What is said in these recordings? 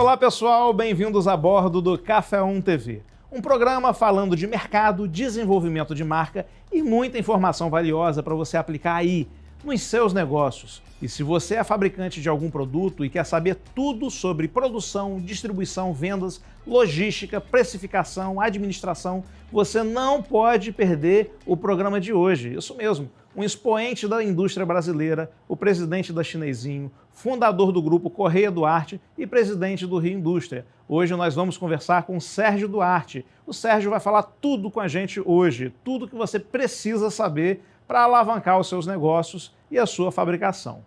Olá pessoal, bem-vindos a bordo do Café 1 TV. Um programa falando de mercado, desenvolvimento de marca e muita informação valiosa para você aplicar aí nos seus negócios. E se você é fabricante de algum produto e quer saber tudo sobre produção, distribuição, vendas, logística, precificação, administração, você não pode perder o programa de hoje. Isso mesmo, um expoente da indústria brasileira, o presidente da Chinesinho, fundador do grupo Correia Duarte e presidente do Rio Indústria. Hoje nós vamos conversar com o Sérgio Duarte. O Sérgio vai falar tudo com a gente hoje, tudo que você precisa saber para alavancar os seus negócios e a sua fabricação.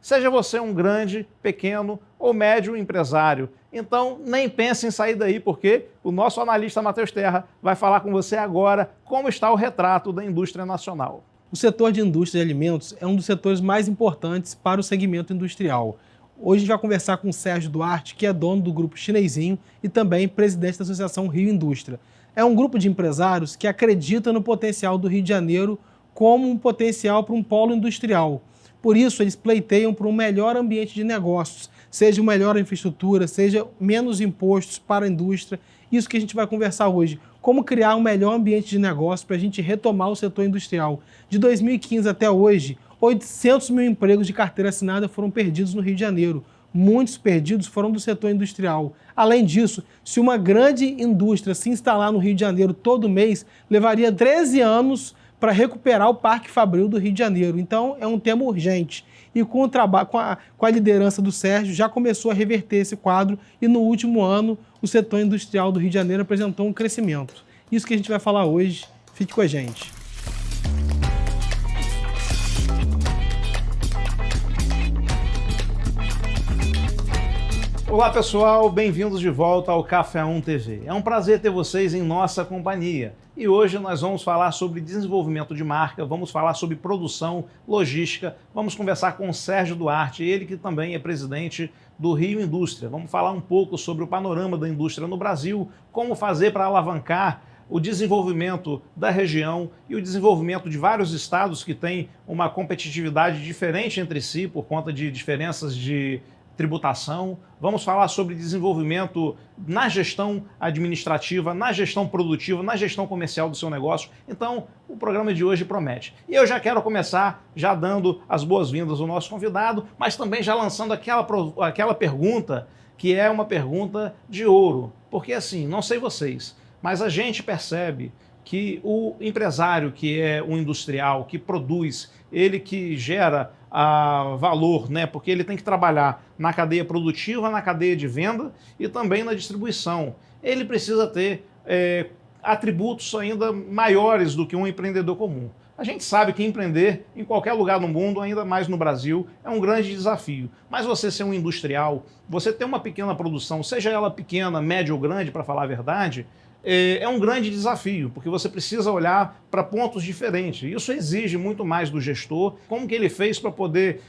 Seja você um grande, pequeno ou médio empresário, então nem pense em sair daí, porque o nosso analista Matheus Terra vai falar com você agora como está o retrato da indústria nacional. O setor de indústria de alimentos é um dos setores mais importantes para o segmento industrial. Hoje a gente vai conversar com o Sérgio Duarte, que é dono do grupo Chinesinho e também presidente da Associação Rio Indústria. É um grupo de empresários que acredita no potencial do Rio de Janeiro como um potencial para um polo industrial. Por isso, eles pleiteiam por um melhor ambiente de negócios, seja uma melhor infraestrutura, seja menos impostos para a indústria. Isso que a gente vai conversar hoje. Como criar um melhor ambiente de negócio para a gente retomar o setor industrial. De 2015 até hoje, 800 mil empregos de carteira assinada foram perdidos no Rio de Janeiro. Muitos perdidos foram do setor industrial. Além disso, se uma grande indústria se instalar no Rio de Janeiro todo mês, levaria 13 anos para recuperar o Parque Fabril do Rio de Janeiro. Então, é um tema urgente. E com o trabalho, com a liderança do Sérgio, já começou a reverter esse quadro e no último ano, o setor industrial do Rio de Janeiro apresentou um crescimento. Isso que a gente vai falar hoje. Fique com a gente. Olá pessoal, bem-vindos de volta ao Café 1 TV. É um prazer ter vocês em nossa companhia. E hoje nós vamos falar sobre desenvolvimento de marca, vamos falar sobre produção, logística, vamos conversar com o Sérgio Duarte, ele que também é presidente do Rio Indústria. Vamos falar um pouco sobre o panorama da indústria no Brasil, como fazer para alavancar o desenvolvimento da região e o desenvolvimento de vários estados que têm uma competitividade diferente entre si por conta de diferenças de tributação. Vamos falar sobre desenvolvimento na gestão administrativa, na gestão produtiva, na gestão comercial do seu negócio. Então, o programa de hoje promete. E eu já quero começar já dando as boas-vindas ao nosso convidado, mas também já lançando aquela pergunta que é uma pergunta de ouro. Porque assim, não sei vocês, mas a gente percebe que o empresário que é um industrial, que produz, ele que gera valor, né? Porque ele tem que trabalhar na cadeia produtiva, na cadeia de venda e também na distribuição. Ele precisa ter atributos ainda maiores do que um empreendedor comum. A gente sabe que empreender em qualquer lugar do mundo, ainda mais no Brasil, é um grande desafio. Mas você ser um industrial, você ter uma pequena produção, seja ela pequena, média ou grande, para falar a verdade, é um grande desafio, porque você precisa olhar para pontos diferentes. Isso exige muito mais do gestor, como que ele fez para poder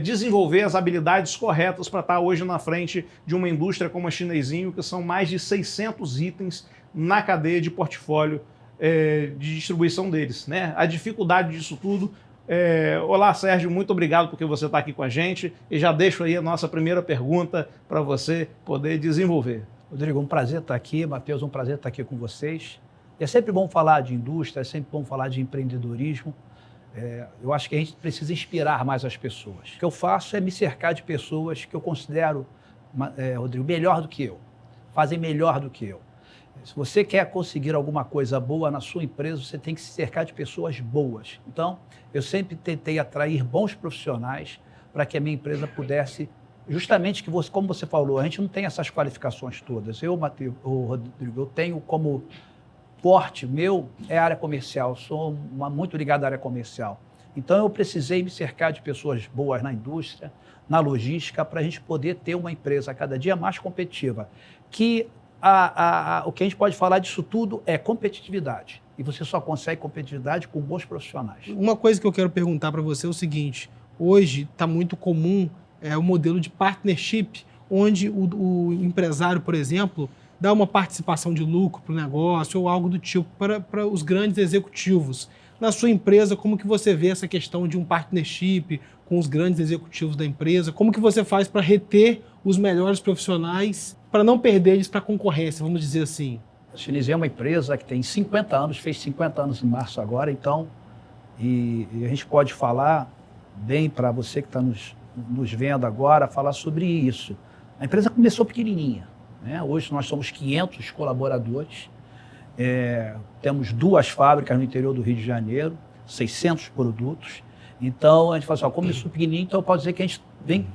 desenvolver as habilidades corretas para estar hoje na frente de uma indústria como a Chinesinho, que são mais de 600 itens na cadeia de portfólio de distribuição deles, né? A dificuldade disso tudo. Olá, Sérgio, muito obrigado porque você está aqui com a gente e já deixo aí a nossa primeira pergunta para você poder desenvolver. Rodrigo, um prazer estar aqui. Matheus, um prazer estar aqui com vocês. E é sempre bom falar de indústria, é sempre bom falar de empreendedorismo. Eu acho que a gente precisa inspirar mais as pessoas. O que eu faço é me cercar de pessoas que eu considero, Rodrigo, melhor do que eu, fazem melhor do que eu. Se você quer conseguir alguma coisa boa na sua empresa, você tem que se cercar de pessoas boas. Então, eu sempre tentei atrair bons profissionais para que a minha empresa pudesse, justamente, como você falou, a gente não tem essas qualificações todas. Eu, Matheus, Rodrigo, eu tenho como forte meu é a área comercial, sou muito ligado à área comercial. Então, eu precisei me cercar de pessoas boas na indústria, na logística, para a gente poder ter uma empresa cada dia mais competitiva. Que o que a gente pode falar disso tudo é competitividade. E você só consegue competitividade com bons profissionais. Uma coisa que eu quero perguntar para você é o seguinte: hoje está muito comum o modelo de partnership, onde o empresário, por exemplo, dá uma participação de lucro para o negócio ou algo do tipo para os grandes executivos. Na sua empresa, como que você vê essa questão de um partnership com os grandes executivos da empresa? Como que você faz para reter os melhores profissionais para não perder eles para a concorrência, vamos dizer assim? A Chinesinho é uma empresa que tem 50 anos, fez 50 anos em março agora, então, e a gente pode falar bem para você que está nos vendo agora, falar sobre isso. A empresa começou pequenininha, né? Hoje nós somos 500 colaboradores, temos 2 fábricas no interior do Rio de Janeiro, 600 produtos. Então, a gente fala assim, começou pequenininho, então eu posso dizer que a gente vem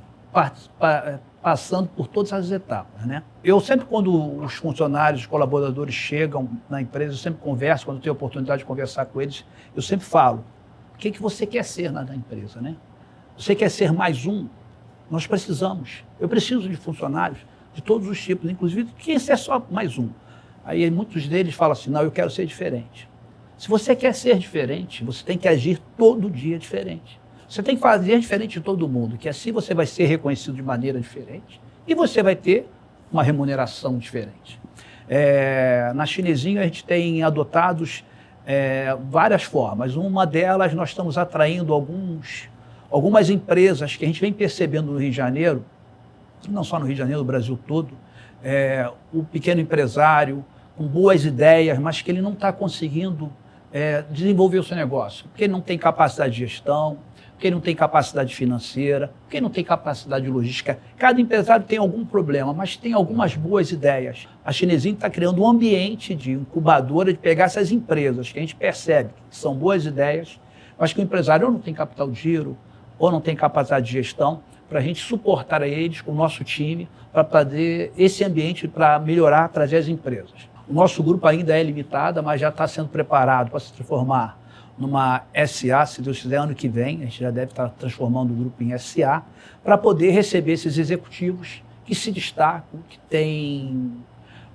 passando por todas as etapas, né? Eu sempre, quando os funcionários, os colaboradores chegam na empresa, eu sempre converso, quando eu tenho a oportunidade de conversar com eles, eu sempre falo, o que você quer ser na empresa, né? Você quer ser mais um? Nós precisamos. Eu preciso de funcionários de todos os tipos, inclusive quem ser só mais um. Aí muitos deles falam assim, não, eu quero ser diferente. Se você quer ser diferente, você tem que agir todo dia diferente. Você tem que fazer diferente de todo mundo, que assim você vai ser reconhecido de maneira diferente e você vai ter uma remuneração diferente. Na Chinesinho a gente tem adotados várias formas. Uma delas, nós estamos atraindo algumas empresas que a gente vem percebendo no Rio de Janeiro, não só no Rio de Janeiro, no Brasil todo, o pequeno empresário com boas ideias, mas que ele não está conseguindo desenvolver o seu negócio, porque ele não tem capacidade de gestão, porque ele não tem capacidade financeira, porque ele não tem capacidade de logística. Cada empresário tem algum problema, mas tem algumas boas ideias. A Chinesinho está criando um ambiente de incubadora de pegar essas empresas que a gente percebe que são boas ideias, mas que o empresário ou não tem capital de giro, ou não tem capacidade de gestão, para a gente suportar a eles com o nosso time, para fazer esse ambiente para melhorar, trazer as empresas. O nosso grupo ainda é limitado, mas já está sendo preparado para se transformar numa SA, se Deus quiser, ano que vem. A gente já deve estar transformando o grupo em SA, para poder receber esses executivos que se destacam, que têm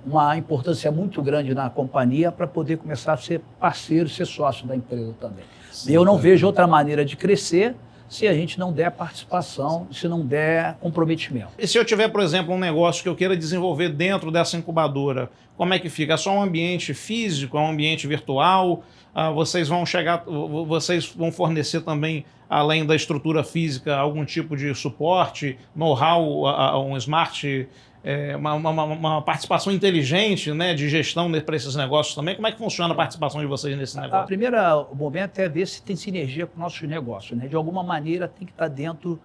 uma importância muito grande na companhia, para poder começar a ser parceiro, ser sócio da empresa também. Sim, eu não vejo outra maneira de crescer se a gente não der participação, se não der comprometimento. E se eu tiver, por exemplo, um negócio que eu queira desenvolver dentro dessa incubadora, como é que fica? É só um ambiente físico, é um ambiente virtual? Vocês vão fornecer também, além da estrutura física, algum tipo de suporte, know-how, um smart, uma participação inteligente, né, de gestão para esses negócios também? Como é que funciona a participação de vocês nesse negócio? O primeiro momento é ver se tem sinergia com nossos negócios, né? De alguma maneira tem que estar dentro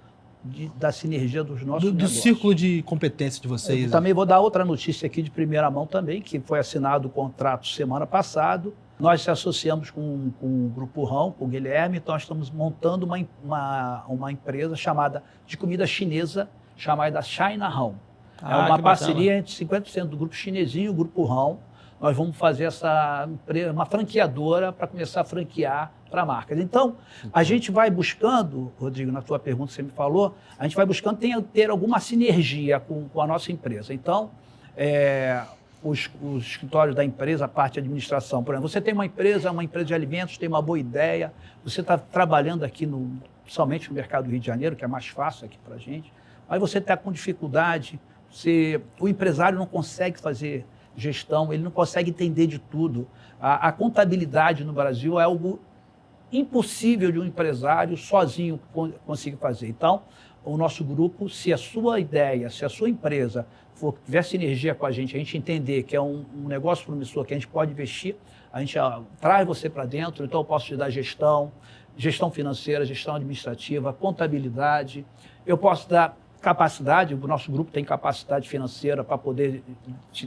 da sinergia dos nossos negócios. Do círculo de competência de vocês. Eu também vou dar outra notícia aqui de primeira mão também, que foi assinado o contrato semana passada. Nós se associamos com o Grupo Rão, com o Guilherme, então nós estamos montando uma empresa de comida chinesa, chamada China Rão. É uma parceria entre 50% do Grupo Chinesinho e o Grupo Rão. Nós vamos fazer essa empresa, uma franqueadora, para começar a franquear para marcas. Então, a gente vai buscando, Rodrigo, na tua pergunta que você me falou, a gente vai buscando ter alguma sinergia com a nossa empresa. Então, os escritórios da empresa, a parte de administração, por exemplo, você tem uma empresa de alimentos, tem uma boa ideia, você está trabalhando aqui, principalmente no mercado do Rio de Janeiro, que é mais fácil aqui para a gente, mas você está com dificuldade, o empresário não consegue fazer gestão, ele não consegue entender de tudo. A contabilidade no Brasil é algo impossível de um empresário sozinho conseguir fazer. Então, o nosso grupo, se a sua ideia, se a sua empresa tiver sinergia com a gente entender que é um negócio promissor, que a gente pode investir, a gente traz você para dentro, então eu posso te dar gestão financeira, gestão administrativa, contabilidade, eu posso dar capacidade, o nosso grupo tem capacidade financeira para poder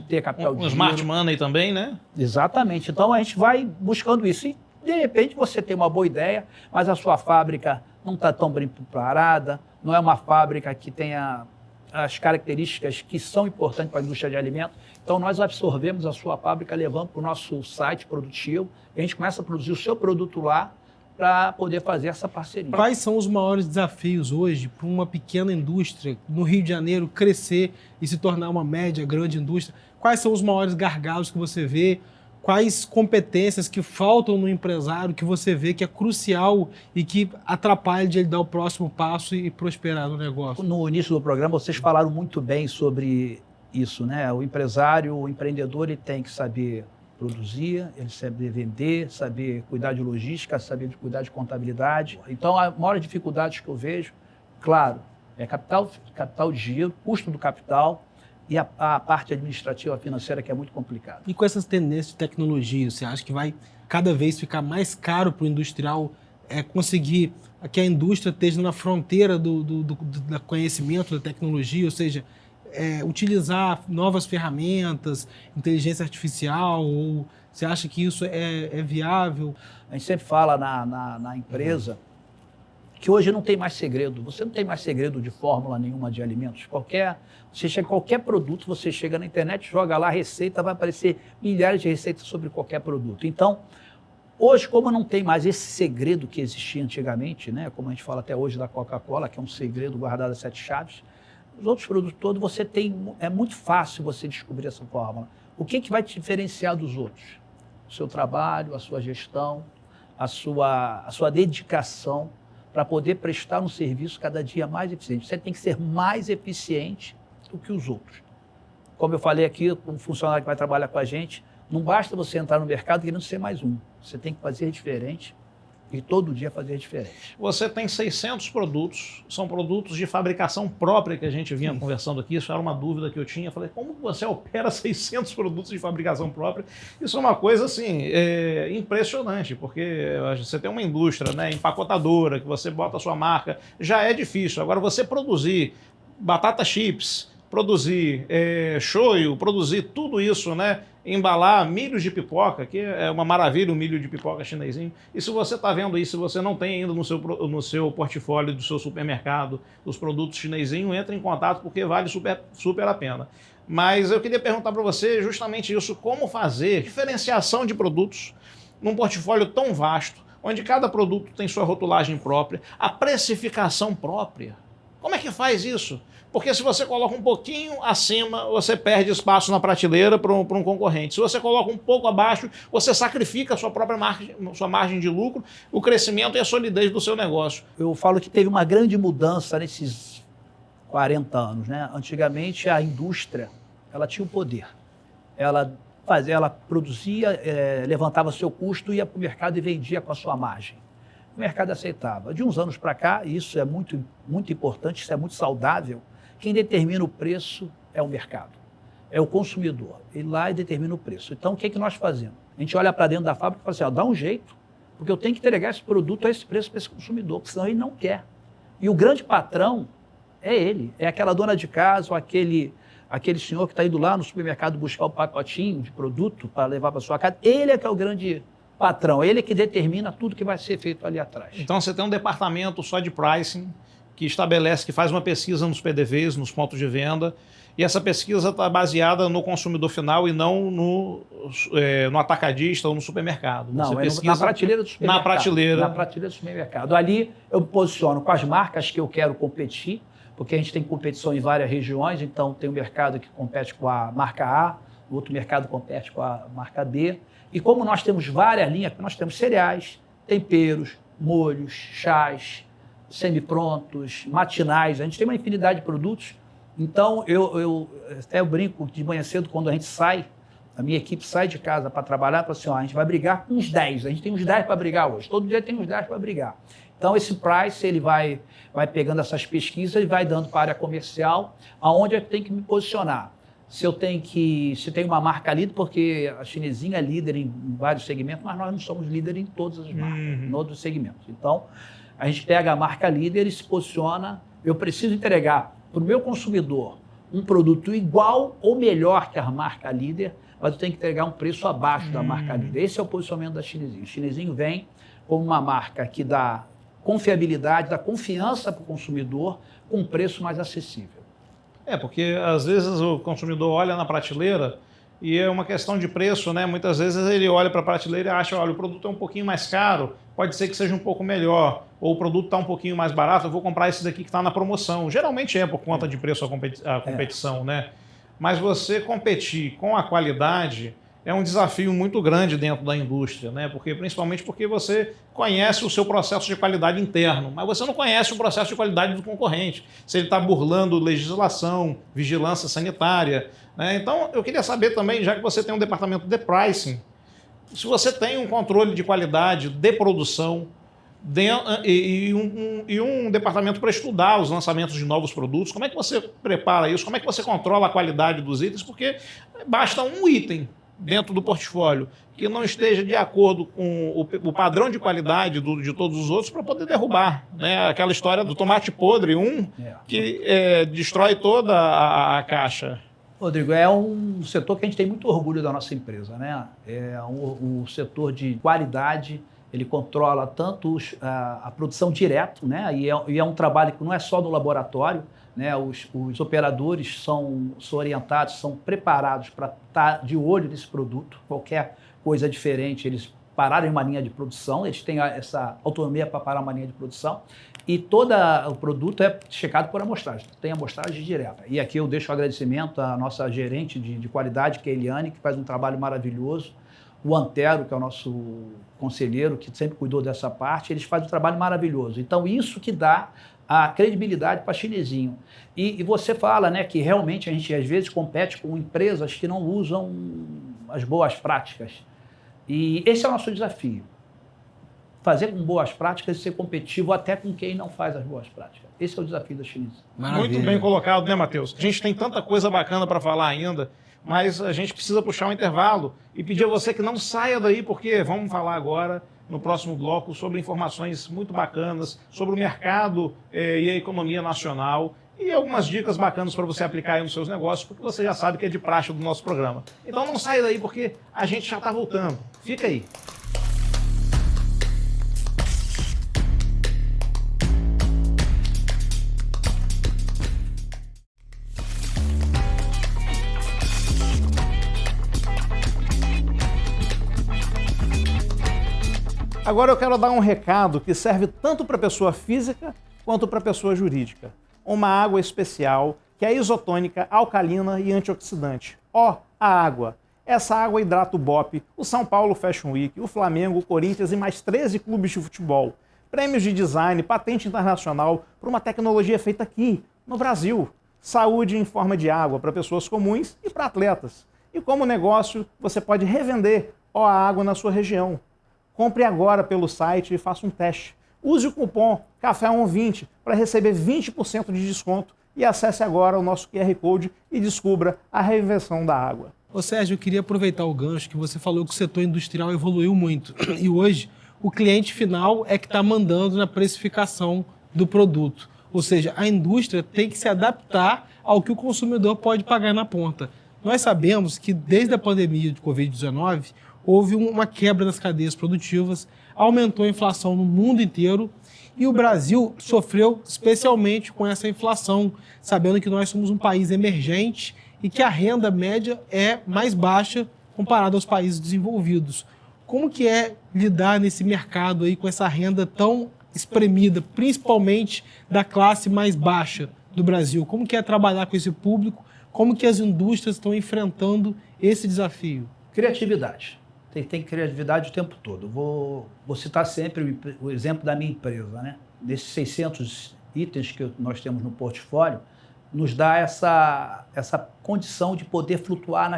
ter capital de giro. Smart Money também, né? Exatamente. Então, a gente vai buscando isso. E, de repente, você tem uma boa ideia, mas a sua fábrica não está tão bem preparada, não é uma fábrica que tenha as características que são importantes para a indústria de alimentos. Então, nós absorvemos a sua fábrica, levamos para o nosso site produtivo, e a gente começa a produzir o seu produto lá, para poder fazer essa parceria. Quais são os maiores desafios hoje para uma pequena indústria no Rio de Janeiro crescer e se tornar uma média, grande indústria? Quais são os maiores gargalos que você vê? Quais competências que faltam no empresário que você vê que é crucial e que atrapalha de ele dar o próximo passo e prosperar no negócio? No início do programa, vocês falaram muito bem sobre isso, né? O empresário, o empreendedor, ele tem que saber produzir, ele saber vender, saber cuidar de logística, saber cuidar de contabilidade. Então, a maior dificuldade que eu vejo, claro, é capital de giro, custo do capital, e a parte administrativa financeira que é muito complicada. E com essas tendências de tecnologia, você acha que vai cada vez ficar mais caro para o industrial conseguir que a indústria esteja na fronteira do conhecimento, da tecnologia, ou seja, utilizar novas ferramentas, inteligência artificial, ou você acha que isso é viável? A gente sempre fala na empresa que hoje não tem mais segredo. Você não tem mais segredo de fórmula nenhuma de alimentos. Você chega qualquer produto, você chega na internet, joga lá a receita, vai aparecer milhares de receitas sobre qualquer produto. Então, hoje, como não tem mais esse segredo que existia antigamente, né, como a gente fala até hoje da Coca-Cola, que é um segredo guardado a 7 chaves, os outros produtos todos é muito fácil você descobrir essa fórmula. O que vai te diferenciar dos outros? O seu trabalho, a sua gestão, a sua dedicação para poder prestar um serviço cada dia mais eficiente. Você tem que ser mais eficiente do que os outros. Como eu falei aqui, um funcionário que vai trabalhar com a gente, não basta você entrar no mercado querendo ser mais um. Você tem que fazer diferente e todo dia fazer diferente. Você tem 600 produtos, são produtos de fabricação própria que a gente vinha conversando aqui, isso era uma dúvida que eu tinha. Eu falei, como você opera 600 produtos de fabricação própria? Isso é uma coisa assim, impressionante, porque você tem uma indústria, né, empacotadora, que você bota a sua marca, já é difícil. Agora você produzir batata chips, produzir shoyu, produzir tudo isso, né? Embalar milhos de pipoca, que é uma maravilha o milho de pipoca chinesinho. E se você está vendo isso, se você não tem ainda no seu portfólio do seu supermercado os produtos chinesinhos, entre em contato porque vale super a pena. Mas eu queria perguntar para você justamente isso, como fazer diferenciação de produtos num portfólio tão vasto, onde cada produto tem sua rotulagem própria, a precificação própria. Como é que faz isso? Porque se você coloca um pouquinho acima, você perde espaço na prateleira para um concorrente. Se você coloca um pouco abaixo, você sacrifica a sua própria margem de lucro, o crescimento e a solidez do seu negócio. Eu falo que teve uma grande mudança nesses 40 anos, né? Antigamente, a indústria ela tinha o poder. Ela produzia, levantava seu custo, ia para o mercado e vendia com a sua margem. O mercado aceitava. De uns anos para cá, e isso é muito, muito importante, isso é muito saudável, quem determina o preço é o mercado, é o consumidor. Ele lá e determina o preço. Então, o que nós fazemos? A gente olha para dentro da fábrica e fala assim, dá um jeito, porque eu tenho que entregar esse produto a esse preço para esse consumidor, porque senão ele não quer. E o grande patrão é ele, é aquela dona de casa ou aquele senhor que está indo lá no supermercado buscar o pacotinho de produto para levar para sua casa. Ele é que é o grande patrão, ele é que determina tudo que vai ser feito ali atrás. Então, você tem um departamento só de pricing, que estabelece, que faz uma pesquisa nos PDVs, nos pontos de venda, e essa pesquisa está baseada no consumidor final e não no atacadista ou no supermercado. Não, na prateleira do supermercado. Na prateleira. Na prateleira do supermercado. Ali eu me posiciono com as marcas que eu quero competir, porque a gente tem competição em várias regiões, então tem um mercado que compete com a marca A, o outro mercado compete com a marca B, e como nós temos várias linhas, nós temos cereais, temperos, molhos, chás, semi-prontos, matinais, a gente tem uma infinidade de produtos. Então, eu brinco de manhã cedo, quando a gente sai, a minha equipe sai de casa para trabalhar, fala assim, a gente vai brigar com uns 10, a gente tem uns 10 para brigar hoje, todo dia tem uns 10 para brigar. Então, esse price, ele vai pegando essas pesquisas e vai dando para a área comercial, aonde eu tenho que me posicionar. Se tem uma marca líder, porque a chinesinha é líder em vários segmentos, mas nós não somos líder em todas as marcas, em outros segmentos. Então, a gente pega a marca líder e se posiciona. Eu preciso entregar para o meu consumidor um produto igual ou melhor que a marca líder, mas eu tenho que entregar um preço abaixo da marca líder. Esse é o posicionamento da Chinesinho. O Chinesinho vem como uma marca que dá confiabilidade, dá confiança para o consumidor com um preço mais acessível. Porque às vezes o consumidor olha na prateleira e é uma questão de preço, né? Muitas vezes ele olha para a prateleira e acha, olha, o produto é um pouquinho mais caro, pode ser que seja um pouco melhor, ou o produto está um pouquinho mais barato, eu vou comprar esse daqui que está na promoção. Geralmente é por conta de preço a competição, né? Mas você competir com a qualidade é um desafio muito grande dentro da indústria, né? Principalmente porque você conhece o seu processo de qualidade interno, mas você não conhece o processo de qualidade do concorrente. Se ele está burlando legislação, vigilância sanitária, né? Então, eu queria saber também, já que você tem um departamento de pricing, se você tem um controle de qualidade de produção, e um departamento para estudar os lançamentos de novos produtos. Como é que você prepara isso? Como é que você controla a qualidade dos itens? Porque basta um item dentro do portfólio que não esteja de acordo com o padrão de qualidade de todos os outros para poder derrubar, né? Aquela história do tomate podre, que destrói toda a caixa. Rodrigo, é um setor que a gente tem muito orgulho da nossa empresa, né? O setor de qualidade. Ele controla tanto a produção direto, né? E é um trabalho que não é só do laboratório, né? Os operadores são orientados, são preparados para estar de olho nesse produto. Qualquer coisa diferente, eles pararam em uma linha de produção, eles têm essa autonomia para parar uma linha de produção. E todo o produto é checado por amostragem, tem amostragem direta. E aqui eu deixo o agradecimento à nossa gerente de qualidade, que é a Eliane, que faz um trabalho maravilhoso. O Antero, que é o nosso conselheiro, que sempre cuidou dessa parte, eles fazem um trabalho maravilhoso. Então, isso que dá a credibilidade para Chinesinho. E você fala, né, que realmente a gente, às vezes, compete com empresas que não usam as boas práticas. E esse é o nosso desafio. Fazer com boas práticas e ser competitivo até com quem não faz as boas práticas. Esse é o desafio da Chinesinho. Muito bem colocado, né, Matheus? A gente tem tanta coisa bacana para falar ainda, mas a gente precisa puxar um intervalo e pedir a você que não saia daí, porque vamos falar agora, no próximo bloco, sobre informações muito bacanas, sobre o mercado e a economia nacional e algumas dicas bacanas para você aplicar aí nos seus negócios, porque você já sabe que é de praxe do nosso programa. Então não saia daí, porque a gente já está voltando. Fica aí. Agora eu quero dar um recado que serve tanto para a pessoa física quanto para a pessoa jurídica. Uma água especial que é isotônica, alcalina e antioxidante. Ó, a água. Essa água hidrata o BOPE, o São Paulo Fashion Week, o Flamengo, o Corinthians e mais 13 clubes de futebol. Prêmios de design, patente internacional por uma tecnologia feita aqui, no Brasil. Saúde em forma de água para pessoas comuns e para atletas. E como negócio, você pode revender Ó, a água na sua região. Compre agora pelo site e faça um teste. Use o cupom CAFÉ120 para receber 20% de desconto e acesse agora o nosso QR Code e descubra a reinvenção da água. Ô Sérgio, eu queria aproveitar o gancho que você falou que o setor industrial evoluiu muito e hoje o cliente final é que está mandando na precificação do produto. Ou seja, a indústria tem que se adaptar ao que o consumidor pode pagar na ponta. Nós sabemos que desde a pandemia de Covid-19 houve uma quebra das cadeias produtivas, aumentou a inflação no mundo inteiro e o Brasil sofreu especialmente com essa inflação, sabendo que nós somos um país emergente e que a renda média é mais baixa comparado aos países desenvolvidos. Como que é lidar nesse mercado aí com essa renda tão espremida, principalmente da classe mais baixa do Brasil? Como que é trabalhar com esse público? Como que as indústrias estão enfrentando esse desafio? Criatividade. Tem criatividade o tempo todo. Vou citar sempre o exemplo da minha empresa, né? Desses 600 itens que nós temos no portfólio, nos dá essa condição de poder flutuar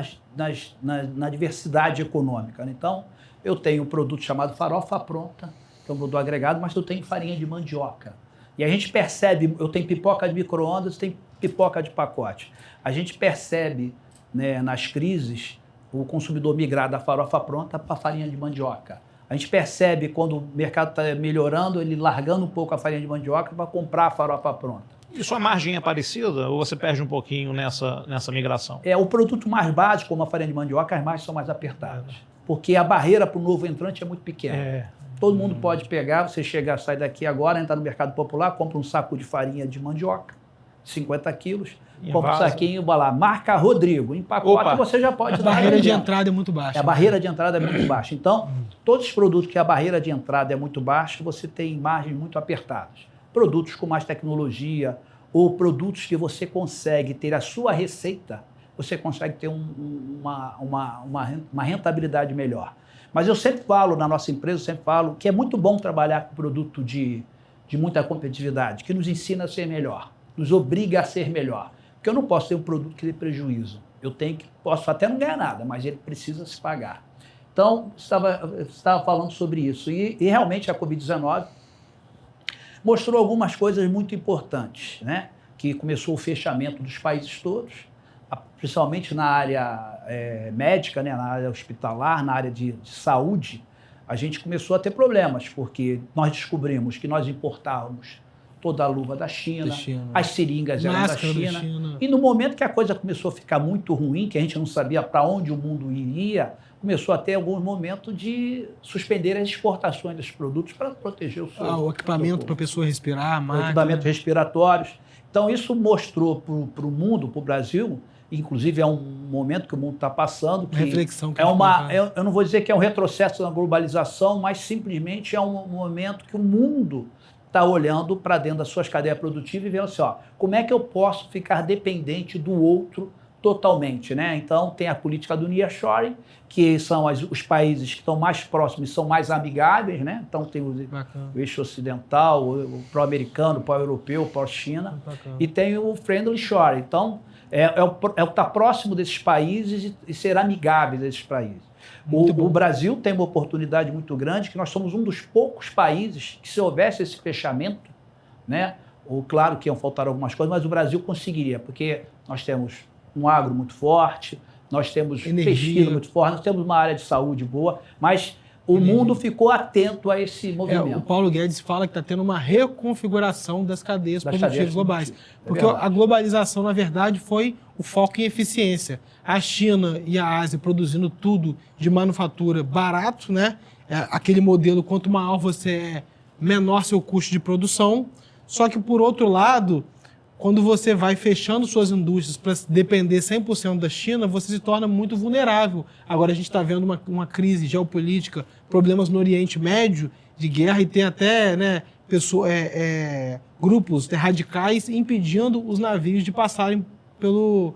na diversidade econômica. Então, eu tenho um produto chamado farofa pronta, que é um produto agregado, mas eu tenho farinha de mandioca. E a gente percebe, eu tenho pipoca de micro-ondas, tem pipoca de pacote. A gente percebe, né, nas crises, o consumidor migrar da farofa pronta para a farinha de mandioca. A gente percebe quando o mercado está melhorando, ele largando um pouco a farinha de mandioca para comprar a farofa pronta. E sua margem é parecida ou você perde um pouquinho nessa migração? O produto mais básico, como a farinha de mandioca, as margens são mais apertadas. Porque a barreira para o novo entrante é muito pequena. Todo mundo pode pegar, você chega, sai daqui agora, entra no mercado popular, compra um saco de farinha de mandioca, 50 quilos, compra um saquinho, vai lá, marca Rodrigo, em pacote você já pode dar. A barreira de entrada é muito baixa. A barreira de entrada é muito baixa. Então, todos os produtos que a barreira de entrada é muito baixa, você tem margens muito apertadas. Produtos com mais tecnologia ou produtos que você consegue ter a sua receita, você consegue ter uma rentabilidade melhor. Mas eu sempre falo, na nossa empresa, eu sempre falo que é muito bom trabalhar com produto de muita competitividade, que nos ensina a ser melhor, nos obriga a ser melhor. Porque eu não posso ter um produto que dê prejuízo. Posso até não ganhar nada, mas ele precisa se pagar. Então, você estava falando sobre isso. E realmente a Covid-19 mostrou algumas coisas muito importantes, né? Que começou o fechamento dos países todos, principalmente na área médica, né? Na área hospitalar, na área de saúde, a gente começou a ter problemas, porque nós descobrimos que nós importávamos toda a luva da China, as seringas eram da China. E no momento que a coisa começou a ficar muito ruim, que a gente não sabia para onde o mundo iria, começou a ter algum momento de suspender as exportações dos produtos para proteger o seu o equipamento para a pessoa respirar, equipamentos respiratórios. Então, isso mostrou para o mundo, para o Brasil, inclusive é um momento que o mundo está passando, que reflexão que eu não vou dizer que é um retrocesso na globalização, mas simplesmente é um momento que o mundo está olhando para dentro das suas cadeias produtivas e vendo assim, como é que eu posso ficar dependente do outro totalmente, né? Então, tem a política do nearshoring, que são os países que estão mais próximos e são mais amigáveis, né? Então, tem o eixo ocidental, o pró-americano, o pró-europeu, o pró-China, e tem o friendly shoring. Então, é o que está próximo desses países e ser amigável desses países. O Brasil tem uma oportunidade muito grande, que nós somos um dos poucos países que, se houvesse esse fechamento, né? Ou claro que iam faltar algumas coisas, mas o Brasil conseguiria, porque nós temos um agro muito forte, nós temos pesquisa muito forte, nós temos uma área de saúde boa, mas o mundo ficou atento a esse movimento. O Paulo Guedes fala que está tendo uma reconfiguração das cadeias produtivas globais. Porque a globalização, na verdade, foi o foco em eficiência. A China e a Ásia produzindo tudo de manufatura barato, né? Aquele modelo, quanto maior você é, menor seu custo de produção. Só que, por outro lado, quando você vai fechando suas indústrias para depender 100% da China, você se torna muito vulnerável. Agora a gente está vendo uma crise geopolítica, problemas no Oriente Médio, de guerra, e tem até, né, grupos radicais impedindo os navios de passarem pelo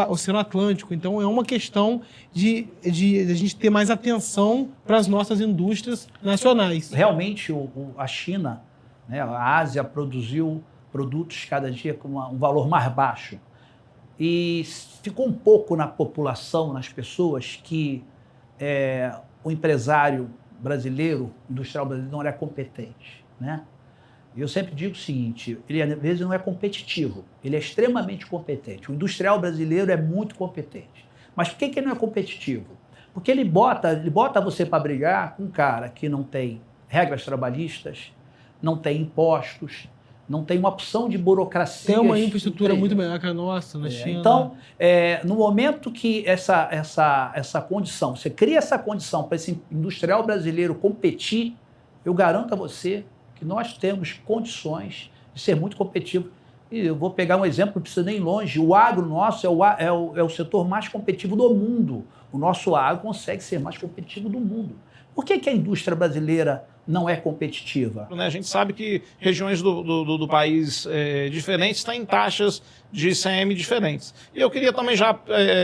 Oceano Atlântico. Então é uma questão de a gente ter mais atenção para as nossas indústrias nacionais. Realmente a China, né, a Ásia produziu produtos cada dia com um valor mais baixo. E ficou um pouco na população, nas pessoas, que o empresário brasileiro, industrial brasileiro, não é competente, né? E eu sempre digo o seguinte, ele às vezes não é competitivo, ele é extremamente competente. O industrial brasileiro é muito competente. Mas por que ele não é competitivo? Porque ele bota você para brigar com um cara que não tem regras trabalhistas, não tem impostos, não tem uma opção de burocracia. Tem uma infraestrutura muito melhor que a nossa na China. Então, no momento que essa condição, você cria essa condição para esse industrial brasileiro competir, eu garanto a você que nós temos condições de ser muito competitivo. E eu vou pegar um exemplo, não precisa nem ir longe. O agro nosso é o setor mais competitivo do mundo. O nosso agro consegue ser mais competitivo do mundo. Por que a indústria brasileira não é competitiva? A gente sabe que regiões do país diferentes têm taxas de ICM diferentes. E eu queria também já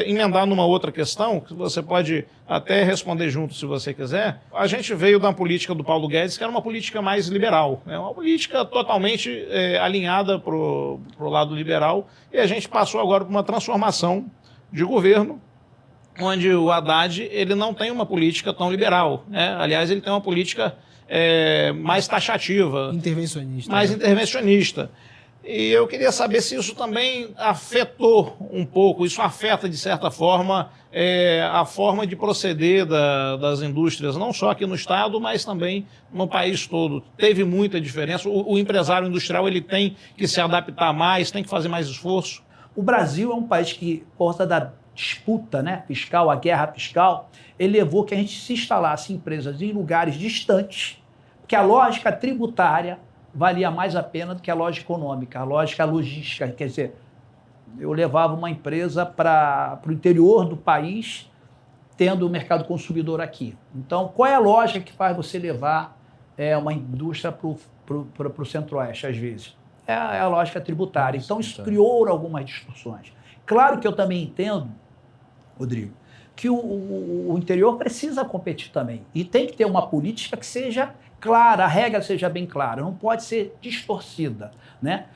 emendar numa outra questão, que você pode até responder junto se você quiser. A gente veio da política do Paulo Guedes, que era uma política mais liberal, né? Uma política totalmente alinhada para o lado liberal, e a gente passou agora por uma transformação de governo, onde o Haddad ele não tem uma política tão liberal, né? Aliás, ele tem uma política mais taxativa. Intervencionista. Mais intervencionista. E eu queria saber se isso também afetou um pouco, isso afeta, de certa forma, a forma de proceder das indústrias, não só aqui no Estado, mas também no país todo. Teve muita diferença. O empresário industrial ele tem que se adaptar mais, tem que fazer mais esforço. O Brasil é um país que, por conta da disputa, né, fiscal, a guerra fiscal, ele levou que a gente se instalasse empresas em lugares distantes, porque a lógica tributária valia mais a pena do que a lógica econômica, a lógica logística. Quer dizer, eu levava uma empresa para o interior do país, tendo o mercado consumidor aqui. Então, qual é a lógica que faz você levar uma indústria para o centro-oeste, às vezes? É a lógica tributária. Então, isso criou algumas distorções. Claro que eu também entendo, Rodrigo, que o interior precisa competir também. E tem que ter uma política que seja clara, a regra seja bem clara, não pode ser distorcida, né?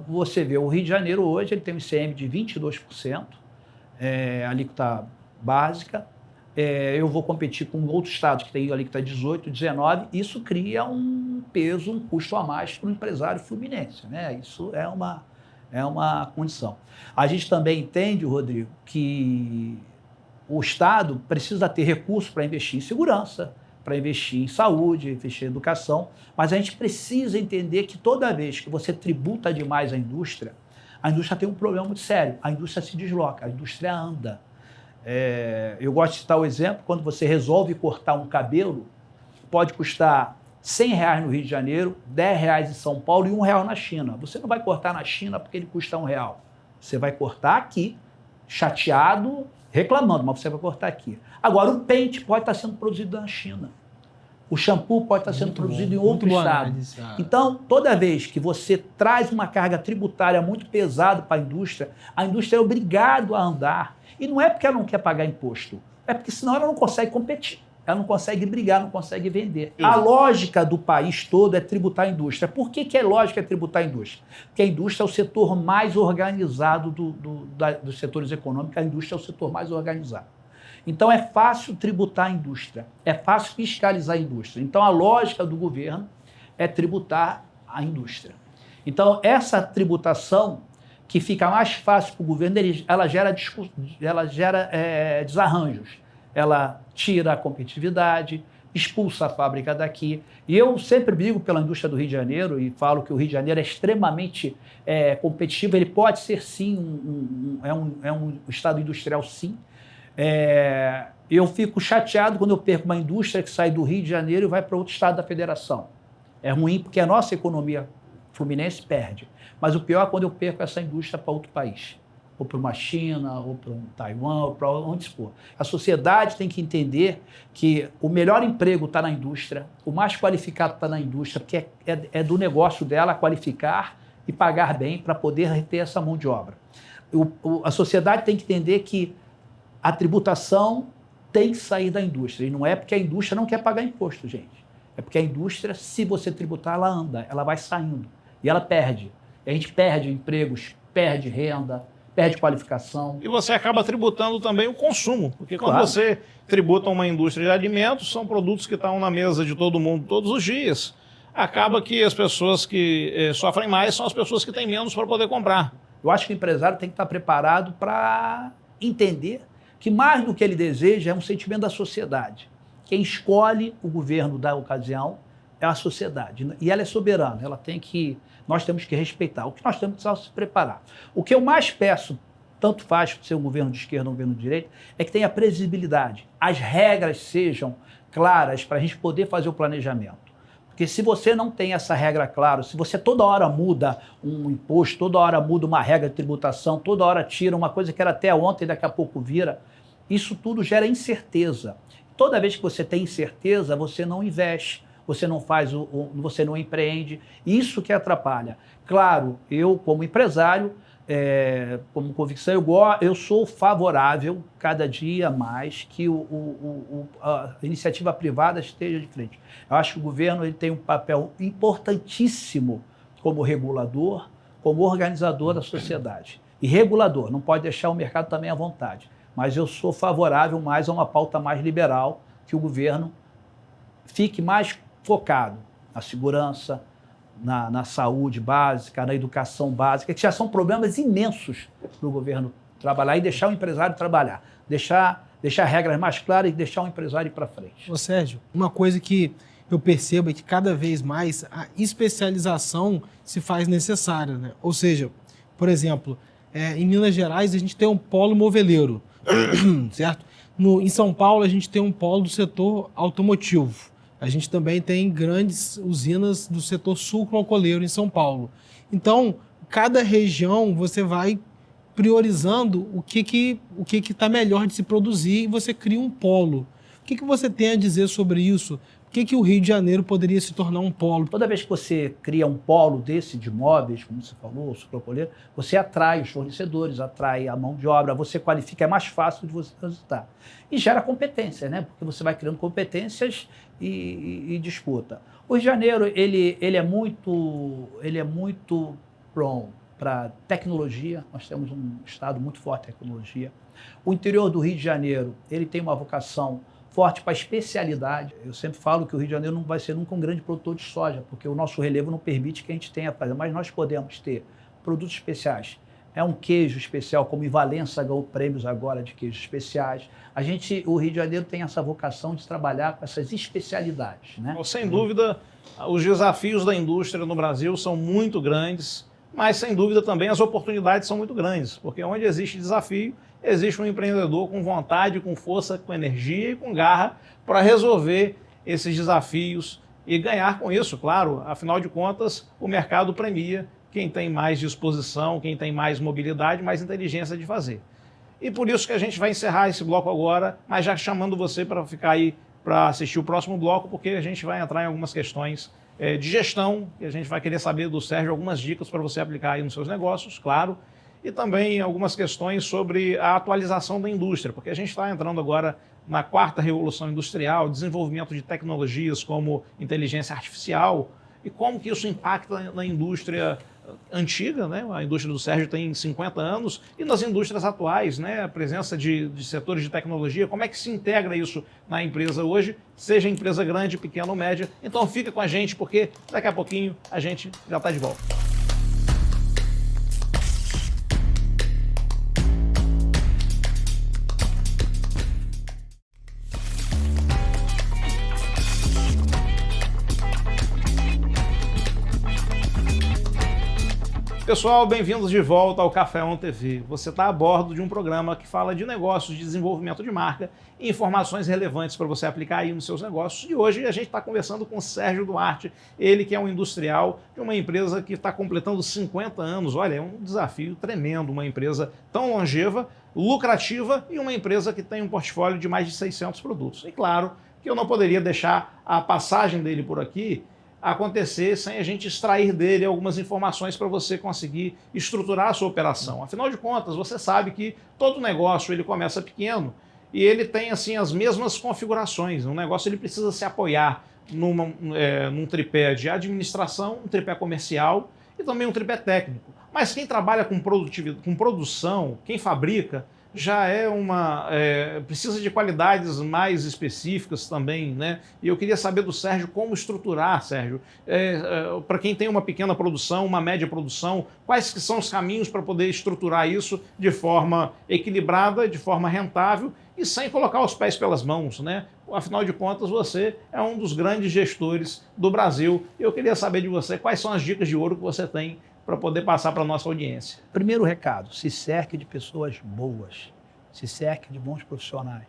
Você vê, o Rio de Janeiro hoje ele tem um ICM de 22%, alíquota básica. eu vou competir com outros estados que tem ali que está 18, 19, isso cria um peso, um custo a mais para o empresário fluminense, né? Isso é uma condição. A gente também entende, Rodrigo, que o Estado precisa ter recursos para investir em segurança, para investir em saúde, investir em educação, mas a gente precisa entender que toda vez que você tributa demais a indústria tem um problema muito sério. A indústria se desloca, a indústria anda. Eu gosto de citar o exemplo, quando você resolve cortar um cabelo, pode custar R$100 no Rio de Janeiro, R$10 em São Paulo e R$1 na China. Você não vai cortar na China porque ele custa R$1. Você vai cortar aqui, chateado, reclamando, mas você vai cortar aqui. Agora, o pente pode estar sendo produzido na China. O shampoo pode estar sendo produzido em outro estado. Então, toda vez que você traz uma carga tributária muito pesada para a indústria é obrigada a andar. E não é porque ela não quer pagar imposto, é porque senão ela não consegue competir. Ela não consegue brigar, não consegue vender. A lógica do país todo é tributar a indústria. Por que é lógica tributar a indústria? Porque a indústria é o setor mais organizado dos setores econômicos, a indústria é o setor mais organizado. Então é fácil tributar a indústria, é fácil fiscalizar a indústria. Então a lógica do governo é tributar a indústria. Então essa tributação que fica mais fácil para o governo, ela gera desarranjos. Ela tira a competitividade, expulsa a fábrica daqui. E eu sempre brigo pela indústria do Rio de Janeiro e falo que o Rio de Janeiro é extremamente competitivo. Ele pode ser, sim, um estado industrial, sim. Eu fico chateado quando eu perco uma indústria que sai do Rio de Janeiro e vai para outro estado da federação. É ruim porque a nossa economia fluminense perde. Mas o pior é quando eu perco essa indústria para outro país. Ou para uma China, ou para um Taiwan, ou para onde for. A sociedade tem que entender que o melhor emprego está na indústria, o mais qualificado está na indústria, porque é do negócio dela qualificar e pagar bem para poder ter essa mão de obra. A sociedade tem que entender que a tributação tem que sair da indústria. E não é porque a indústria não quer pagar imposto, gente. É porque a indústria, se você tributar, ela anda, ela vai saindo. E ela perde. E a gente perde empregos, perde renda, perde qualificação. E você acaba tributando também o consumo, porque quando Claro. você tributa uma indústria de alimentos, são produtos que estão na mesa de todo mundo todos os dias. Acaba que as pessoas que sofrem mais são as pessoas que têm menos para poder comprar. Eu acho que o empresário tem que estar preparado para entender que mais do que ele deseja é um sentimento da sociedade. Quem escolhe o governo da ocasião é a sociedade. E ela é soberana, nós temos que respeitar. O que nós temos que se preparar. O que eu mais peço, tanto faz ser um governo de esquerda ou um governo de direita, é que tenha previsibilidade. As regras sejam claras para a gente poder fazer o planejamento. Porque se você não tem essa regra clara, se você toda hora muda um imposto, toda hora muda uma regra de tributação, toda hora tira uma coisa que era até ontem e daqui a pouco vira, isso tudo gera incerteza. Toda vez que você tem incerteza, você não investe, você não você não empreende, isso que atrapalha. Claro, eu como empresário, como convicção, eu sou favorável cada dia mais que a iniciativa privada esteja de frente. Eu acho que o governo ele tem um papel importantíssimo como regulador, como organizador da sociedade. E regulador, não pode deixar o mercado também à vontade. Mas eu sou favorável mais a uma pauta mais liberal, que o governo fique mais focado na segurança, na saúde básica, na educação básica, que já são problemas imensos para o governo trabalhar e deixar o empresário trabalhar, deixar regras mais claras e deixar o empresário ir para frente. Ô Sérgio, uma coisa que eu percebo é que cada vez mais a especialização se faz necessária, né? Ou seja, por exemplo, em Minas Gerais a gente tem um polo moveleiro, certo? Em São Paulo a gente tem um polo do setor automotivo. A gente também tem grandes usinas do setor sucroalcooleiro em São Paulo. Então, cada região você vai priorizando o que está melhor de se produzir e você cria um polo. O que você tem a dizer sobre isso? Por que o Rio de Janeiro poderia se tornar um polo? Toda vez que você cria um polo desse de imóveis, como você falou, o sucroalcooleiro, você atrai os fornecedores, atrai a mão de obra, você qualifica, é mais fácil de você transitar. E gera competência, né? Porque você vai criando competências e disputa. O Rio de Janeiro, ele é muito para tecnologia, nós temos um estado muito forte em tecnologia. O interior do Rio de Janeiro, ele tem uma vocação forte para especialidade. Eu sempre falo que o Rio de Janeiro não vai ser nunca um grande produtor de soja, porque o nosso relevo não permite que a gente tenha, mas nós podemos ter produtos especiais. É um queijo especial, como em Valença ganhou prêmios agora de queijos especiais. O Rio de Janeiro tem essa vocação de trabalhar com essas especialidades, né? Sem dúvida, os desafios da indústria no Brasil são muito grandes, mas sem dúvida também as oportunidades são muito grandes, porque onde existe desafio, existe um empreendedor com vontade, com força, com energia e com garra para resolver esses desafios e ganhar com isso, claro. Afinal de contas, o mercado premia quem tem mais disposição, quem tem mais mobilidade, mais inteligência de fazer. E por isso que a gente vai encerrar esse bloco agora, mas já chamando você para ficar aí para assistir o próximo bloco, porque a gente vai entrar em algumas questões de gestão, que a gente vai querer saber do Sérgio algumas dicas para você aplicar aí nos seus negócios, claro, e também algumas questões sobre a atualização da indústria, porque a gente está entrando agora na quarta revolução industrial, desenvolvimento de tecnologias como inteligência artificial, e como que isso impacta na indústria antiga, né? A indústria do Sérgio tem 50 anos, e nas indústrias atuais, né? A presença de setores de tecnologia, como é que se integra isso na empresa hoje, seja empresa grande, pequena ou média. Então fica com a gente, porque daqui a pouquinho a gente já está de volta. Pessoal, bem-vindos de volta ao Café On TV. Você está a bordo de um programa que fala de negócios, de desenvolvimento de marca e informações relevantes para você aplicar aí nos seus negócios. E hoje a gente está conversando com o Sérgio Duarte, ele que é um industrial de uma empresa que está completando 50 anos. Olha, é um desafio tremendo, uma empresa tão longeva, lucrativa e uma empresa que tem um portfólio de mais de 600 produtos. E claro que eu não poderia deixar a passagem dele por aqui acontecer sem a gente extrair dele algumas informações para você conseguir estruturar a sua operação. Afinal de contas, você sabe que todo negócio ele começa pequeno e ele tem assim as mesmas configurações. Um negócio ele precisa se apoiar num tripé de administração, um tripé comercial e também um tripé técnico. Mas quem trabalha com produtividade, com produção, quem fabrica, já precisa de qualidades mais específicas também, né? E eu queria saber do Sérgio como estruturar, Sérgio, para quem tem uma pequena produção, uma média produção, quais que são os caminhos para poder estruturar isso de forma equilibrada, de forma rentável e sem colocar os pés pelas mãos, né? Afinal de contas, você é um dos grandes gestores do Brasil e eu queria saber de você quais são as dicas de ouro que você tem para poder passar para a nossa audiência. Primeiro recado, se cerque de pessoas boas, se cerque de bons profissionais.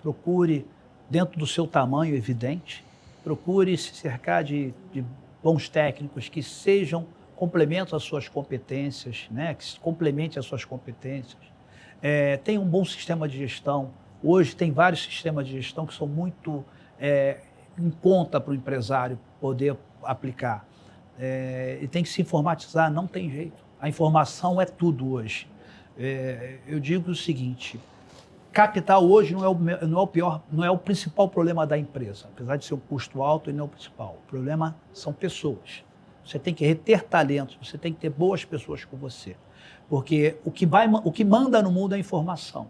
Procure, dentro do seu tamanho evidente, procure se cercar de bons técnicos que sejam complementos às suas competências, né? Que complemente as suas competências. Tenha um bom sistema de gestão. Hoje tem vários sistemas de gestão que são muito em conta para o empresário poder aplicar. E tem que se informatizar, não tem jeito. A informação é tudo hoje. Eu digo o seguinte, capital hoje não é o principal problema da empresa. Apesar de ser um custo alto, ele não é o principal. O problema são pessoas. Você tem que reter talentos, você tem que ter boas pessoas com você. Porque o que manda no mundo é a informação.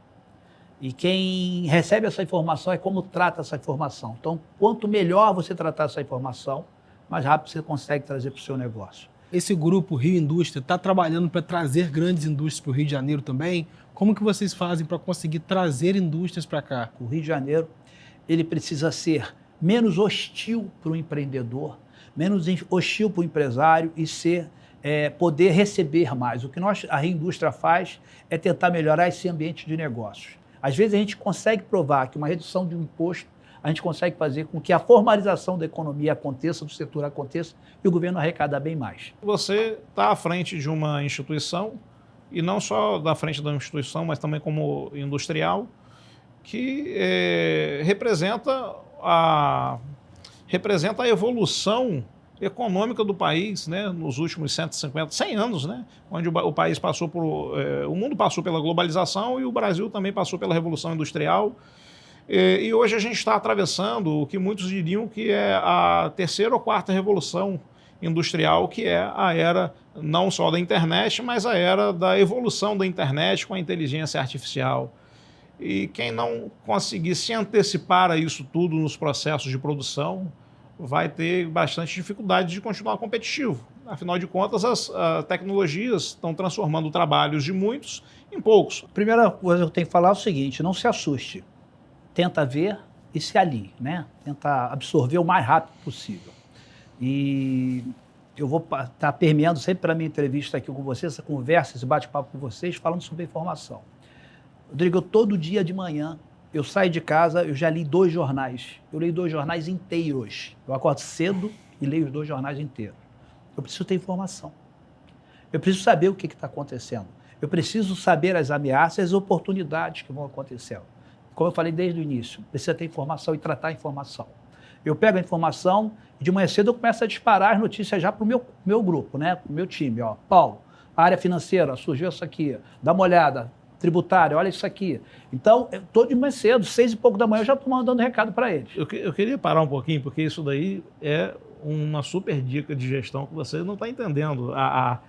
E quem recebe essa informação é como trata essa informação. Então, quanto melhor você tratar essa informação, mais rápido você consegue trazer para o seu negócio. Esse grupo Rio Indústria está trabalhando para trazer grandes indústrias para o Rio de Janeiro também? Como que vocês fazem para conseguir trazer indústrias para cá? O Rio de Janeiro ele precisa ser menos hostil para o empreendedor, menos hostil para o empresário e poder receber mais. O que a Rio Indústria faz é tentar melhorar esse ambiente de negócios. Às vezes a gente consegue provar que uma redução de um imposto a gente consegue fazer com que a formalização da economia aconteça, do setor aconteça, e o governo arrecada bem mais. Você está à frente de uma instituição, e não só da frente da instituição, mas também como industrial, que representa a evolução econômica do país, né, nos últimos 100 anos, né, onde o país passou o mundo passou pela globalização e o Brasil também passou pela Revolução Industrial. E hoje a gente está atravessando o que muitos diriam que é a terceira ou quarta revolução industrial, que é a era não só da internet, mas a era da evolução da internet com a inteligência artificial. E quem não conseguir se antecipar a isso tudo nos processos de produção vai ter bastante dificuldade de continuar competitivo. Afinal de contas, as tecnologias estão transformando trabalhos de muitos em poucos. A primeira coisa que eu tenho que falar é o seguinte: não se assuste. Tenta ver e se alie, né? Tenta absorver o mais rápido possível. E eu vou estar permeando sempre para a minha entrevista aqui com vocês, essa conversa, esse bate-papo com vocês, falando sobre informação. Rodrigo, eu, todo dia de manhã, eu saio de casa, eu já li 2 jornais. Eu leio 2 jornais inteiros. Eu acordo cedo e leio os 2 jornais inteiros. Eu preciso ter informação. Eu preciso saber o que está acontecendo. Eu preciso saber as ameaças e as oportunidades que vão acontecendo. Como eu falei desde o início, precisa ter informação e tratar a informação. Eu pego a informação e de manhã cedo eu começo a disparar as notícias já para o meu grupo, né? Para o meu time. Ó. Paulo, a área financeira, surgiu isso aqui, dá uma olhada. Tributária, olha isso aqui. Então, eu estou de manhã cedo, 6 e pouco da manhã, eu já estou mandando recado para eles. Eu queria parar um pouquinho, porque isso daí é uma super dica de gestão que você não está entendendo a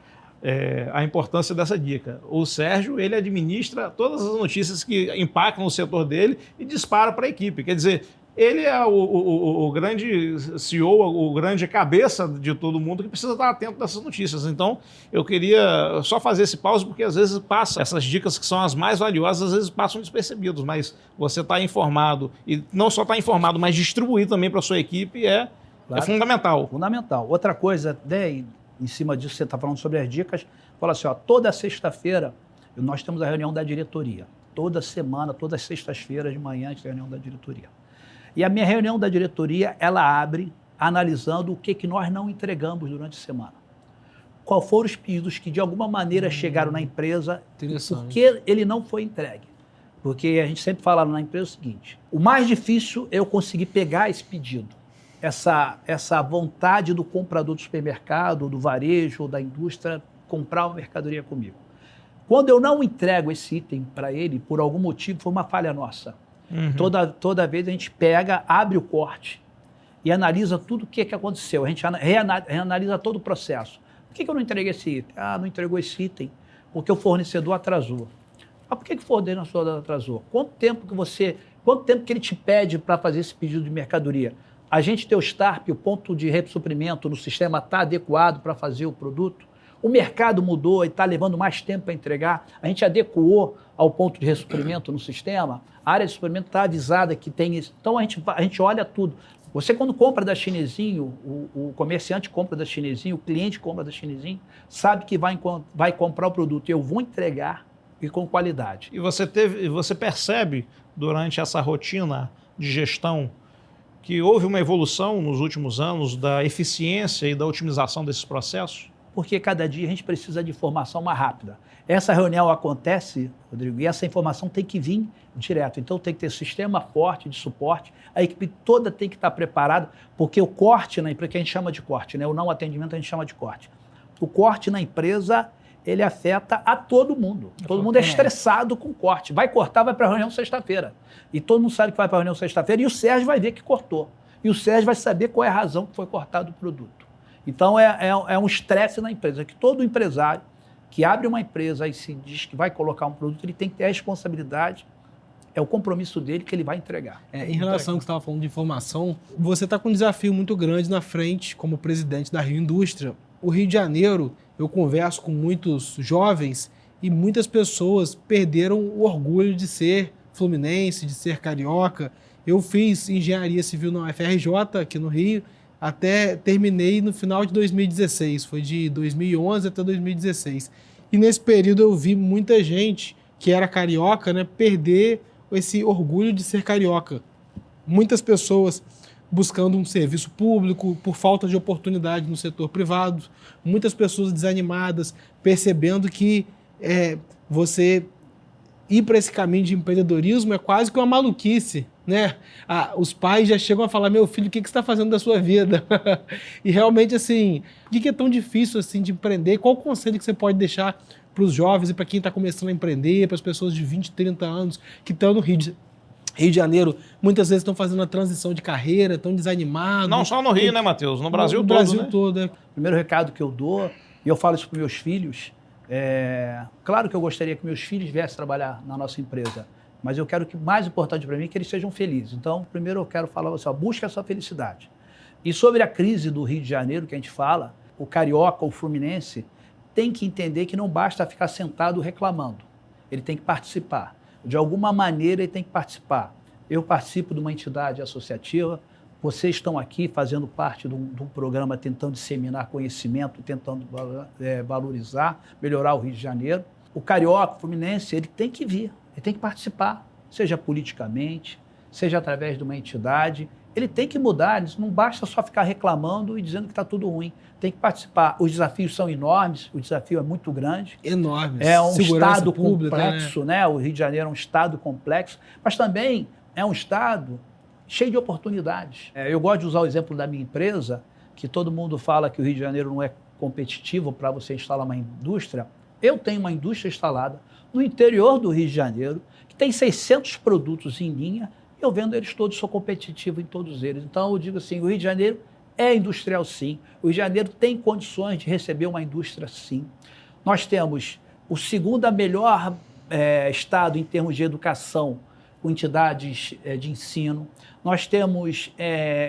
importância dessa dica. O Sérgio, ele administra todas as notícias que impactam o setor dele e dispara para a equipe. Quer dizer, ele é o grande CEO, o grande cabeça de todo mundo que precisa estar atento dessas notícias. Então, eu queria só fazer esse pause, porque às vezes passa essas dicas que são as mais valiosas, às vezes passam despercebidos, mas você está informado, e não só está informado, mas distribuir também para a sua equipe é fundamental. Fundamental. Outra coisa, né, em cima disso, você está falando sobre as dicas, fala assim, ó, toda sexta-feira nós temos a reunião da diretoria. Toda semana, todas as sextas-feiras de manhã, a gente tem a reunião da diretoria. E a minha reunião da diretoria, ela abre analisando o que nós não entregamos durante a semana. Qual foram os pedidos que, de alguma maneira, chegaram na empresa, porque ele não foi entregue. Porque a gente sempre fala na empresa o seguinte, o mais difícil é eu conseguir pegar esse pedido, essa vontade do comprador do supermercado, do varejo, ou da indústria, comprar uma mercadoria comigo. Quando eu não entrego esse item para ele, por algum motivo, foi uma falha nossa. Uhum. Toda vez a gente pega, abre o corte e analisa tudo o que aconteceu. A gente reanalisa todo o processo. Por que eu não entreguei esse item? Ah, não entregou esse item porque o fornecedor atrasou. Mas por que o fornecedor atrasou? Quanto tempo que ele te pede para fazer esse pedido de mercadoria? A gente tem o STARP, o ponto de suprimento no sistema está adequado para fazer o produto? O mercado mudou e está levando mais tempo para entregar. A gente adequou ao ponto de ressuprimento no sistema. A área de suprimento está avisada que tem isso. Então, a gente olha tudo. Você, quando compra da Chinesinho, o comerciante compra da Chinesinho, o cliente compra da Chinesinho, sabe que vai comprar o produto e eu vou entregar e com qualidade. E você percebe, durante essa rotina de gestão, que houve uma evolução nos últimos anos da eficiência e da otimização desses processos? Porque cada dia a gente precisa de informação mais rápida. Essa reunião acontece, Rodrigo, e essa informação tem que vir direto. Então tem que ter sistema forte de suporte, a equipe toda tem que estar preparada, porque o corte na empresa, que a gente chama de corte, né? O não atendimento a gente chama de corte. O corte na empresa, ele afeta a todo mundo. Todo mundo é estressado com corte. Vai cortar, vai para a reunião sexta-feira. E todo mundo sabe que vai para a reunião sexta-feira e o Sérgio vai ver que cortou. E o Sérgio vai saber qual é a razão que foi cortado o produto. Então, é um estresse na empresa, que todo empresário que abre uma empresa e se diz que vai colocar um produto, ele tem que ter a responsabilidade, é o compromisso dele que ele vai entregar. Em relação ao que você estava falando de informação, você está com um desafio muito grande na frente como presidente da Rio Indústria. O Rio de Janeiro, eu converso com muitos jovens e muitas pessoas perderam o orgulho de ser fluminense, de ser carioca. Eu fiz engenharia civil na UFRJ, aqui no Rio, até terminei no final de 2016, foi de 2011 até 2016. E nesse período eu vi muita gente que era carioca, né, perder esse orgulho de ser carioca. Muitas pessoas buscando um serviço público por falta de oportunidade no setor privado, muitas pessoas desanimadas, percebendo que você ir para esse caminho de empreendedorismo é quase que uma maluquice, né? Os pais já chegam a falar, meu filho, o que você está fazendo da sua vida? E realmente, assim, o que é tão difícil assim de empreender? Qual o conselho que você pode deixar para os jovens e para quem está começando a empreender, para as pessoas de 20, 30 anos que estão no Rio Rio de Janeiro, muitas vezes estão fazendo a transição de carreira, estão desanimados. Não só no Rio, né, Matheus? No Brasil todo, Brasil né? todo, é. O primeiro recado que eu dou, e eu falo isso para meus filhos, claro que eu gostaria que meus filhos viessem trabalhar na nossa empresa, mas eu quero que o mais importante para mim é que eles sejam felizes. Então, primeiro eu quero falar assim, ó, busque a sua felicidade. E sobre a crise do Rio de Janeiro que a gente fala, o carioca, o fluminense, tem que entender que não basta ficar sentado reclamando. Ele tem que participar. De alguma maneira ele tem que participar. Eu participo de uma entidade associativa, vocês estão aqui fazendo parte de um programa tentando disseminar conhecimento, tentando valorizar, melhorar o Rio de Janeiro. O carioca, o fluminense, ele tem que vir, ele tem que participar, seja politicamente, seja através de uma entidade. Ele tem que mudar, não basta só ficar reclamando e dizendo que está tudo ruim. Tem que participar. Os desafios são enormes, o desafio é muito grande. Enorme. É um Segurança estado pública, complexo, né? O Rio de Janeiro é um estado complexo, mas também é um estado cheio de oportunidades. Eu gosto de usar o exemplo da minha empresa, que todo mundo fala que o Rio de Janeiro não é competitivo para você instalar uma indústria. Eu tenho uma indústria instalada no interior do Rio de Janeiro, que tem 600 produtos em linha, e eu vendo eles todos, sou competitivo em todos eles. Então, eu digo assim, o Rio de Janeiro é industrial, sim. O Rio de Janeiro tem condições de receber uma indústria, sim. Nós temos o segundo melhor estado em termos de educação, com entidades de ensino. Nós temos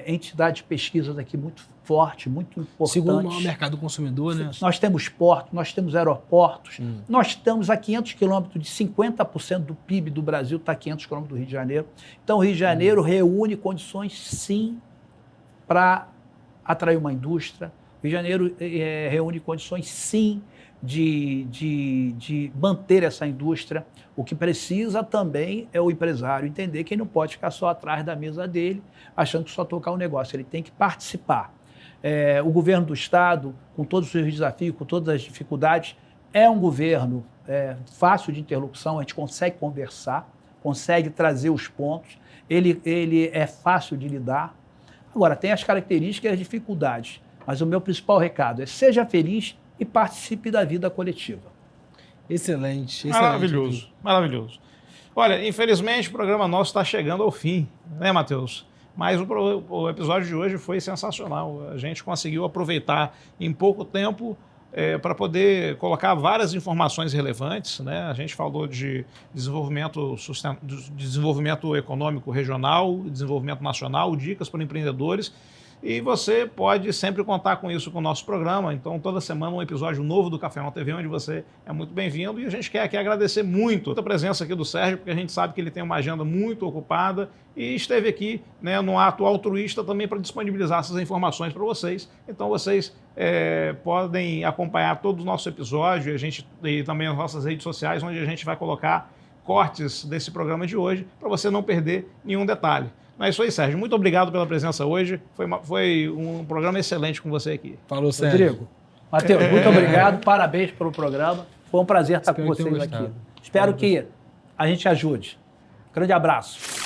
entidades de pesquisas aqui muito fortes, muito importantes. Segundo o maior mercado consumidor, né? Nós temos portos, nós temos aeroportos, nós estamos a 500 quilômetros de 50% do PIB do Brasil, está a 500 quilômetros do Rio de Janeiro. Então, o Rio de Janeiro reúne condições, sim, para atrair uma indústria. O Rio de Janeiro reúne condições, sim, de manter essa indústria. O que precisa também é o empresário entender que ele não pode ficar só atrás da mesa dele, achando que só tocar o negócio. Ele tem que participar. O governo do Estado, com todos os seus desafios, com todas as dificuldades, é um governo fácil de interlocução, a gente consegue conversar, consegue trazer os pontos, ele é fácil de lidar. Agora, tem as características e as dificuldades, mas o meu principal recado é seja feliz e participe da vida coletiva. Excelente. Maravilhoso, maravilhoso. Olha, infelizmente o programa nosso está chegando ao fim, né, Matheus? Mas o episódio de hoje foi sensacional. A gente conseguiu aproveitar em pouco tempo para poder colocar várias informações relevantes, né? A gente falou de desenvolvimento econômico regional, desenvolvimento nacional, dicas para empreendedores. E você pode sempre contar com isso com o nosso programa. Então, toda semana um episódio novo do Café 1 TV, onde você é muito bem-vindo. E a gente quer aqui agradecer muito a presença aqui do Sérgio, porque a gente sabe que ele tem uma agenda muito ocupada e esteve aqui, né, num ato altruísta também para disponibilizar essas informações para vocês. Então, vocês podem acompanhar todos os nossos episódios e também as nossas redes sociais, onde a gente vai colocar cortes desse programa de hoje para você não perder nenhum detalhe. É isso aí, Sérgio. Muito obrigado pela presença hoje. Foi um programa excelente com você aqui. Falou, Sérgio. Rodrigo, Matheus, muito obrigado. Parabéns pelo programa. Foi um prazer estar com vocês aqui. Espero que a gente ajude. Grande abraço.